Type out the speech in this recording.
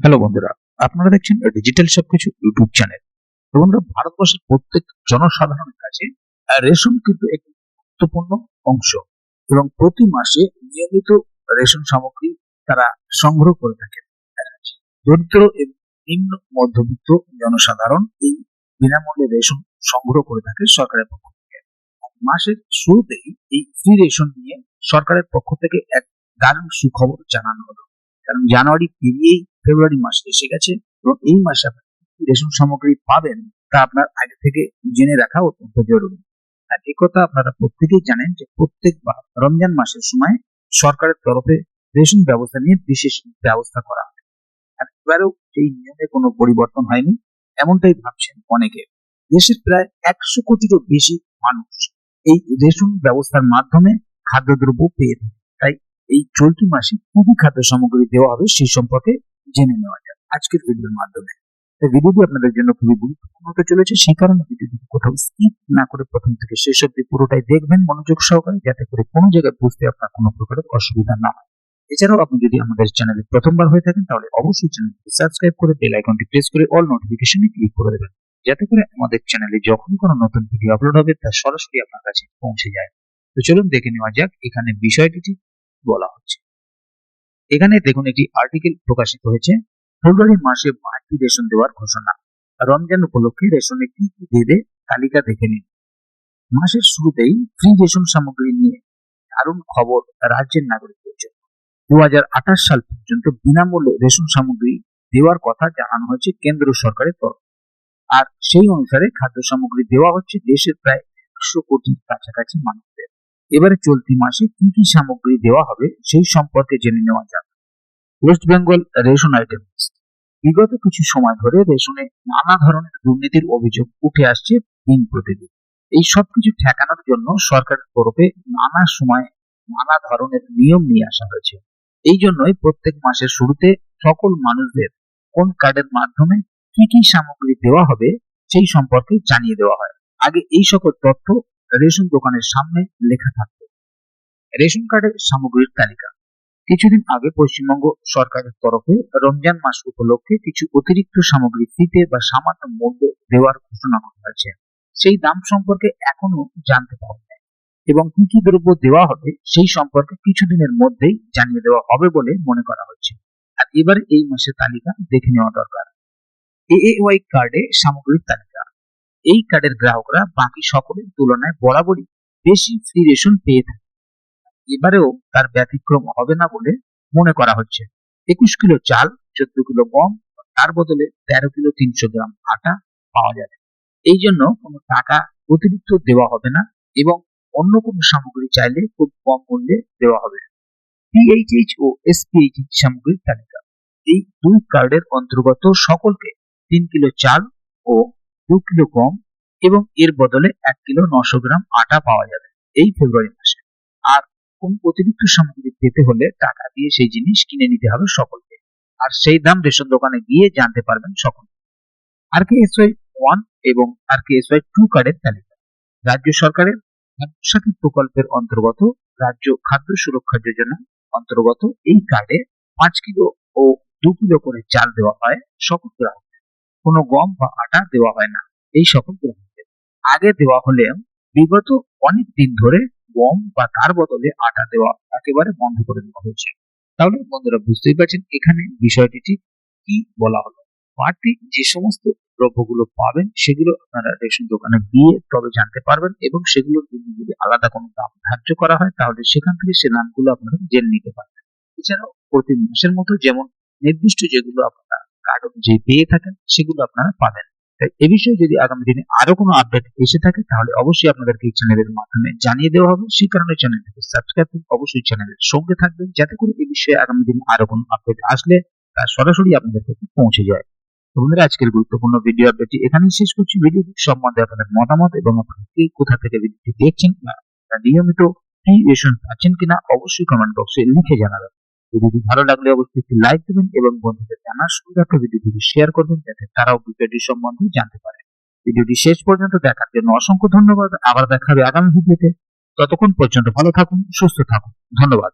Hello বন্ধুরা, আপনারা দেখছেন ডিজিটাল সবকিছু ইউটিউব চ্যানেল। তো বন্ধুরা, ভারতবর্ষের প্রত্যেক জনসাধারণের কাছে রেশন কিন্তু একটি গুরুত্বপূর্ণ অংশ এবং প্রতি মাসে নিয়মিত রেশন সামগ্রী তারা সংগ্রহ করে থাকে। দরিদ্র এবং নিম্ন মধ্যবিত্ত জনসাধারণ এই বিনামূল্যে রেশন সংগ্রহ করে থাকে সরকারের পক্ষ থেকে। মাসের শুরুতেই এই ফ্রি রেশন নিয়ে সরকারের পক্ষ থেকে এক দারুণ সুখবর জানানো হলো। কারণ জানুয়ারি পেরিয়েই ফেব্রুয়ারি মাস এসে গেছে এবং এই মাসে আপনি কি রেশন সামগ্রী পাবেন তা আপনার আগে থেকে জেনে রাখা অত্যন্ত জরুরি। আর এই কথা আপনারা প্রত্যেকেই জানেন যে প্রত্যেকবার রমজান মাসের সময় সরকারের তরফে রেশন ব্যবস্থা নিয়ে বিশেষ ব্যবস্থা করা হয়। আর এবারেও এই নিয়মে কোনো পরিবর্তন হয়নি, এমনটাই ভাবছেন অনেকে। দেশের প্রায় 100 কোটিরও বেশি মানুষ এই রেশন ব্যবস্থার মাধ্যমে খাদ্যদ্রব্য পেয়ে থাকে। তাই এই চলতি মাসে কি কি খাদ্য সামগ্রী দেওয়া হবে সেই সম্পর্কে জেনে নেওয়া যাক আজকের ভিডিওর মাধ্যমে। ভিডিওটি আপনাদের জন্য খুবই গুরুত্বপূর্ণ হতে চলেছে, সেই কারণে ভিডিওটি কোথাও স্কিপ না করে প্রথম থেকে শেষ অবধি পুরোটাই দেখবেন মনোযোগ সহকারে, যাতে করে কোনো জায়গায় বুঝতে আপনার কোনো প্রকারের অসুবিধা না হয়। এছাড়াও আপনি যদি আমাদের চ্যানেলে প্রথমবার হয়ে থাকেন তাহলে অবশ্যই চ্যানেলটি সাবস্ক্রাইব করে বেল আইকনটি প্রেস করে অল নোটিফিকেশনে ক্লিক করে দেবেন, যাতে করে আমাদের চ্যানেলে যখনই কোনো নতুন ভিডিও আপলোড হবে তা সরাসরি আপনার কাছে পৌঁছে যায়। তো চলুন দেখে নেওয়া যাক এখানে বিষয়টি বলা হচ্ছে। এখানে দেখুন একটি আর্টিকেল প্রকাশিত হয়েছে, ফেব্রুয়ারি মাসে বাড়তি রেশন দেওয়ার ঘোষণা। রমজান উপলক্ষে রেশনে কি কি দেবে তালিকা দেখে নিন। মাসের শুরুতেই ফ্রি রেশন সামগ্রী নিয়ে দারুণ খবর রাজ্যের নাগরিকদের জন্য। 2028 সাল পর্যন্ত বিনামূল্যে রেশন সামগ্রী দেওয়ার কথা জানানো হয়েছে কেন্দ্র সরকারের তরফ, আর সেই অনুসারে খাদ্য সামগ্রী দেওয়া হচ্ছে দেশের প্রায় 100 কোটির কাছাকাছি মানুষদের। এবারে চলতি মাসে কি কি সামগ্রী দেওয়া হবে সেই সম্পর্কে জেনে নেওয়া যাক। West Bengal ration item list. বিগত কিছু সময় ধরে রেশনে নানা ধরনের দুর্নীতির অভিযোগ উঠে আসছে দিন প্রতিদিন। এই সবকিছু ঠেকানোর জন্য সরকারের তরফে নানা সময় নানা ধরনের নিয়ম নিয়ে আসা হয়েছে। এই জন্যই প্রত্যেক মাসের শুরুতে সকল মানুষদের কোন কার্ডের মাধ্যমে কি কি সামগ্রী দেওয়া হবে সেই সম্পর্কে জানিয়ে দেওয়া হয়। আগে এই সকল তথ্য রেশন দোকানের সামনে লেখা থাকতো। রেশন কার্ডের সামগ্রীর তালিকা। কিছুদিন আগে পশ্চিমবঙ্গ সরকারের তরফে রমজান মাস উপলক্ষে কিছু অতিরিক্ত সামগ্রী ফ্রিতে বা সামান্য মূল্যে দেওয়ার ঘোষণা করা হয়েছে। সেই দাম সম্পর্কে এখনো জানতে পারবেন এবং কি কি দ্রব্য দেওয়া হবে সেই সম্পর্কে কিছুদিনের মধ্যেই জানিয়ে দেওয়া হবে বলে মনে করা হচ্ছে। আর এবার এই মাসের তালিকা দেখে নেওয়া দরকার। এএওয়াই কার্ডে সামগ্রীর তালিকা। এই কার্ডের গ্রাহকরা বাকি সকলের তুলনায় বরাবরই বেশি ফ্রি রেশন পেয়ে থাকে। এবারেও তার ব্যতিক্রম হবে না বলে মনে করা হচ্ছে। 21 কিলো চাল, 14 কিলো গম, তার বদলে 13 কিলো 300 গ্রাম আটা পাওয়া যাবে। এই জন্য কোনো টাকা অতিরিক্ত দেওয়া হবে না এবং অন্য কোনো সামগ্রী চাইলে খুব কম মূল্যে দেওয়া হবে। পিএইচএইচ ও এসপিএইচএইচ সামগ্রীর তালিকা। এই দুই কার্ডের অন্তর্গত সকলকে 3 কিলো চাল ও 2 কিলো গম এবং এর বদলে 1 কিলো 900 গ্রাম আটা পাওয়া যাবে এই ফেব্রুয়ারি মাসে। আর কোন অতিরিক্ত সামগ্রী পেতে হলে টাকা দিয়ে সেই জিনিস কিনে নিতে হবে সকলকে, আর সেই দাম রেশন দোকানে গিয়ে জানতে পারবেন সকল। আরকেএসওয়াই 1 এবং আরকেএসওয়াই 2 কার্ডের তালিকা। রাজ্য সরকারের খাদ্যসাথী প্রকল্পের অন্তর্গত রাজ্য খাদ্য সুরক্ষা যোজনা অন্তর্গত এই কার্ডে 5 কিলো ও 2 কিলো করে চাল দেওয়া হয় সকল গ্রাহকদের। কোনো গম বা আটা দেওয়া হয় না এই সকল গ্রাহকদের। আগে দেওয়া হলেও বিগত অনেক দিন ধরে গম বা তার বদলে আটা দেওয়া একেবারে বন্ধ করে দেওয়া হয়েছে। তাহলে বন্ধুরা বুঝতেই পারছেন এখানে বিষয়টি ঠিক কি বলা হলো। বাড়তি যে সমস্ত দ্রব্যগুলো পাবেন সেগুলো আপনারা রেশন দোকানে গিয়ে তবে জানতে পারবেন এবং সেগুলোর জন্য যদি আলাদা কোনো দাম ধার্য করা হয় তাহলে সেখান থেকে সে দামগুলো আপনারা জেনে নিতে পারবেন। এছাড়াও প্রতি মাসের মতো যেমন নির্দিষ্ট যেগুলো আপনারা কার্ড অনুযায়ী পেয়ে থাকেন সেগুলো আপনারা পাবেন। এ বিষয়ে যদি আগামী দিনে আরো কোনো আপডেট এসে থাকে তাহলে অবশ্যই আপনাদেরকে এই চ্যানেলের মাধ্যমে জানিয়ে দেওয়া হবে। সেই কারণে চ্যানেলটিকে সাবস্ক্রাইব করে অবশ্যই চ্যানেলের সঙ্গে থাকবেন, যাতে করে এই বিষয়ে আগামী দিনে আরো কোনো আপডেট আসলে তা সরাসরি আপনাদের কাছে পৌঁছে যায়। বন্ধুরা, আজকের গুরুত্বপূর্ণ ভিডিও আপডেটটি এখানেই শেষ করছি। ভিডিওটি সম্বন্ধে আপনাদের মতামত এবং আপনারা কে কোথা থেকে ভিডিওটি দেখছেন বা নিয়মিত ফ্রি রেশন পাচ্ছেন কিনা অবশ্যই কমেন্ট বক্সে লিখে জানাবেন। ভিডিওটি ভালো লাগলে অবশ্যই একটি লাইক দেবেন এবং বন্ধুদের জানার সুবিধার্থে ভিডিওটি শেয়ার করবেন, যাতে তারাও বিষয়টি সম্বন্ধে জানতে পারে। ভিডিওটি শেষ পর্যন্ত দেখার জন্য অসংখ্য ধন্যবাদ। আবার দেখা হবে আগামী ভিডিওতে। ততক্ষণ পর্যন্ত ভালো থাকুন, সুস্থ থাকুন। ধন্যবাদ।